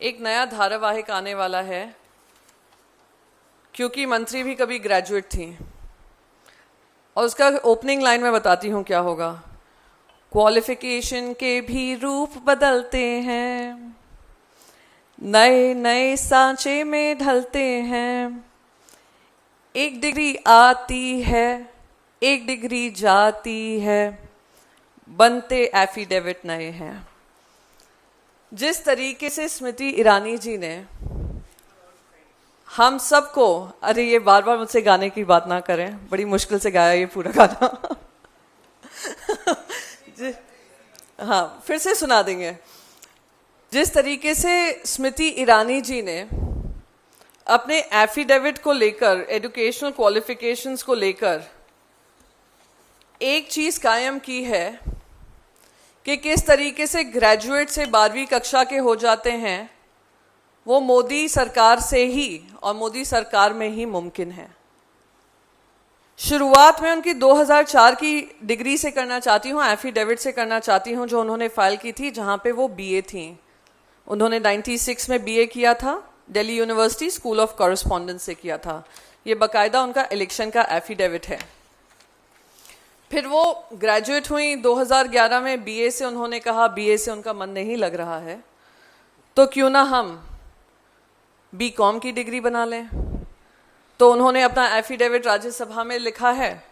एक नया धारावाहिक आने वाला है, क्योंकि मंत्री भी कभी ग्रेजुएट थी। और उसका ओपनिंग लाइन में बताती हूँ क्या होगा। क्वालिफिकेशन के भी रूप बदलते हैं, नए नए सांचे में ढलते हैं। एक डिग्री आती है, एक डिग्री जाती है, बनते एफिडेविट नए हैं। जिस तरीके से स्मृति ईरानी जी ने हम सबको, अरे ये बार बार मुझसे गाने की बात ना करें, बड़ी मुश्किल से गाया ये पूरा गाना हाँ, फिर से सुना देंगे। जिस तरीके से स्मृति ईरानी जी ने अपने एफिडेविट को लेकर, एजुकेशनल क्वालिफिकेशंस को लेकर एक चीज कायम की है कि किस तरीके से ग्रेजुएट से 12वीं कक्षा के हो जाते हैं, वो मोदी सरकार से ही और मोदी सरकार में ही मुमकिन है। शुरुआत में उनकी 2004 की डिग्री से करना चाहती हूँ, एफिडेविट से करना चाहती हूँ, जो उन्होंने फाइल की थी, जहाँ पे वो बीए थी। उन्होंने 96 में बीए किया था, Delhi university school of correspondence से किया था। ये बाकायदा उनका इलेक्शन का एफिडेविट है। फिर वो ग्रेजुएट हुई 2011 में, बीए से उन्होंने कहा बीए से उनका मन नहीं लग रहा है, तो क्यों ना हम बीकॉम की डिग्री बना लें। तो उन्होंने अपना एफिडेविट राज्यसभा में लिखा है,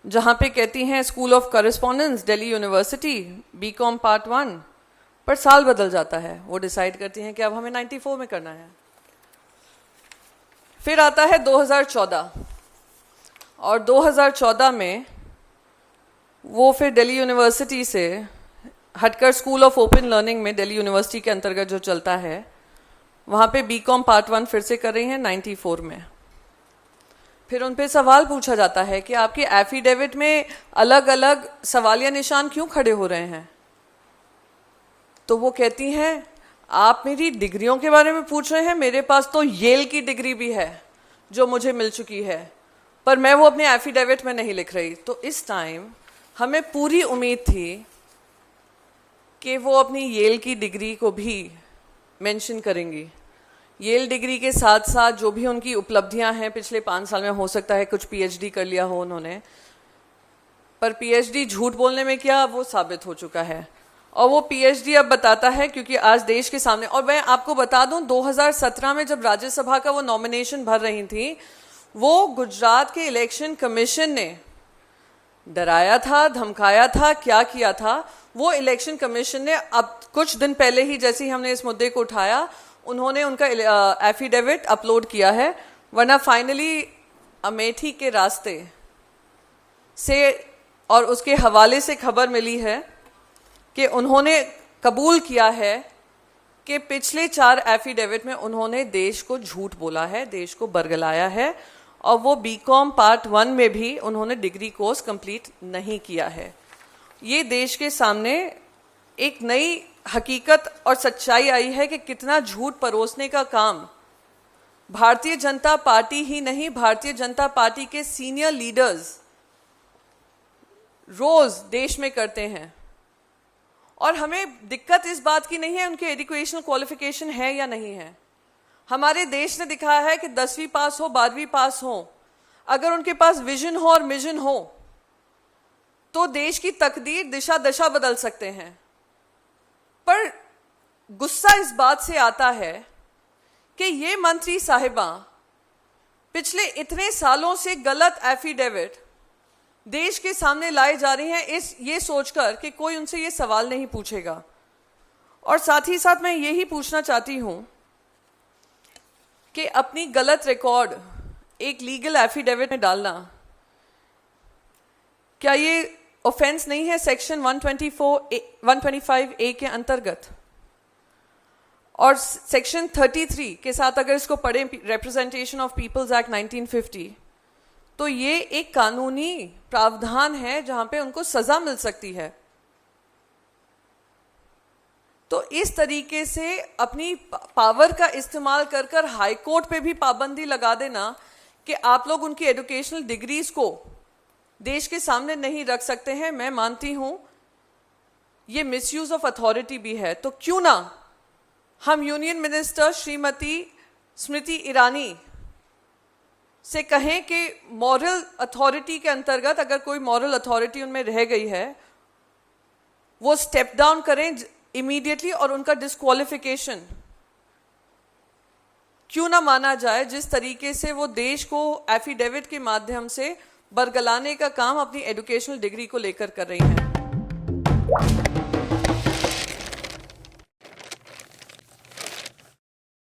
जहाँ पे कहती हैं school of correspondence Delhi university BCom part 1, पर साल बदल जाता है। वो डिसाइड करती हैं कि अब हमें 94 में करना है। फिर आता है 2014, और 2014 में वो फिर दिल्ली यूनिवर्सिटी से हटकर स्कूल ऑफ ओपन लर्निंग में, दिल्ली यूनिवर्सिटी के अंतर्गत जो चलता है, वहाँ पे बीकॉम पार्ट 1 फिर से कर रही हैं 94 में। फिर उन पे सवाल पूछा जाता है कि आपके एफिडेविट में अलग अलग सवालिया निशान क्यों खड़े हो रहे हैं। तो वो कहती हैं आप मेरी डिग्रियों के बारे में पूछ रहे हैं, मेरे पास तो येल की डिग्री भी है जो मुझे मिल चुकी है, पर मैं वो अपने एफिडेविट में नहीं लिख रही। तो इस टाइम हमें पूरी उम्मीद थी कि वो अपनी येल की डिग्री को भी मेंशन करेंगी। येल डिग्री के साथ साथ जो भी उनकी उपलब्धियां हैं पिछले 5 साल में, हो सकता है कुछ पीएचडी कर लिया हो उन्होंने, पर पीएचडी झूठ बोलने में क्या वो साबित हो चुका है। और वो पीएचडी अब बताता है, क्योंकि आज देश के सामने, और मैं आपको बता दूं 2017 में जब राज्यसभा का वो नॉमिनेशन भर रही थी, वो गुजरात के इलेक्शन कमीशन ने डराया था, धमकाया था, क्या किया था। वो इलेक्शन कमीशन ने अब कुछ दिन पहले ही, जैसे ही हमने इस मुद्दे को उठाया, उन्होंने उनका एफिडेविट अपलोड किया है। वरना फाइनली अमेठी के रास्ते से और उसके हवाले से खबर मिली है कि उन्होंने कबूल किया है कि पिछले 4 एफिडेविट में उन्होंने देश को झूठ बोला है, देश को बरगलाया है, और वो बीकॉम पार्ट 1 में भी उन्होंने डिग्री कोर्स कंप्लीट नहीं किया है। ये देश के सामने एक नई हकीकत और सच्चाई आई है कि कितना झूठ परोसने का काम भारतीय जनता पार्टी ही नहीं, भारतीय जनता पार्टी के सीनियर लीडर्स रोज देश में करते हैं। और हमें दिक्कत इस बात की नहीं है उनके एजुकेशनल क्वालिफिकेशन है या नहीं है। हमारे देश ने दिखाया है कि 10वीं पास हो, 12वीं पास हो, अगर उनके पास विजन हो और मिशन हो, तो देश की तकदीर, दिशा दशा बदल सकते हैं। पर गुस्सा इस बात से आता है कि ये मंत्री साहिबा पिछले इतने सालों से गलत एफिडेविट देश के सामने लाए जा रही हैं, ये सोचकर कि कोई उनसे ये सवाल नहीं पूछेगा। और साथ ही साथ मैं यही पूछना चाहती हूं कि अपनी गलत रिकॉर्ड एक लीगल एफिडेविट में डालना, क्या ये ऑफेंस नहीं है सेक्शन 125A के अंतर्गत? और सेक्शन 33 के साथ अगर इसको पढ़े, रिप्रेजेंटेशन ऑफ पीपल्स एक्ट 1950, तो ये एक कानूनी प्रावधान है जहां पे उनको सजा मिल सकती है। तो इस तरीके से अपनी पावर का इस्तेमाल कर कर हाई कोर्ट पे भी पाबंदी लगा देना कि आप लोग उनकी एजुकेशनल डिग्रीज को देश के सामने नहीं रख सकते हैं, मैं मानती हूं ये मिसयूज ऑफ अथॉरिटी भी है। तो क्यों ना हम यूनियन मिनिस्टर श्रीमती स्मृति ईरानी से कहें कि मॉरल अथॉरिटी के अंतर्गत अगर कोई मॉरल अथॉरिटी उनमें रह गई है वो स्टेप डाउन करें इमीडिएटली और उनका डिस्क्वालिफिकेशन क्यों ना माना जाए, जिस तरीके से वो देश को एफिडेविट के माध्यम से बरगलाने का काम अपनी एजुकेशनल डिग्री को लेकर कर रही हैं।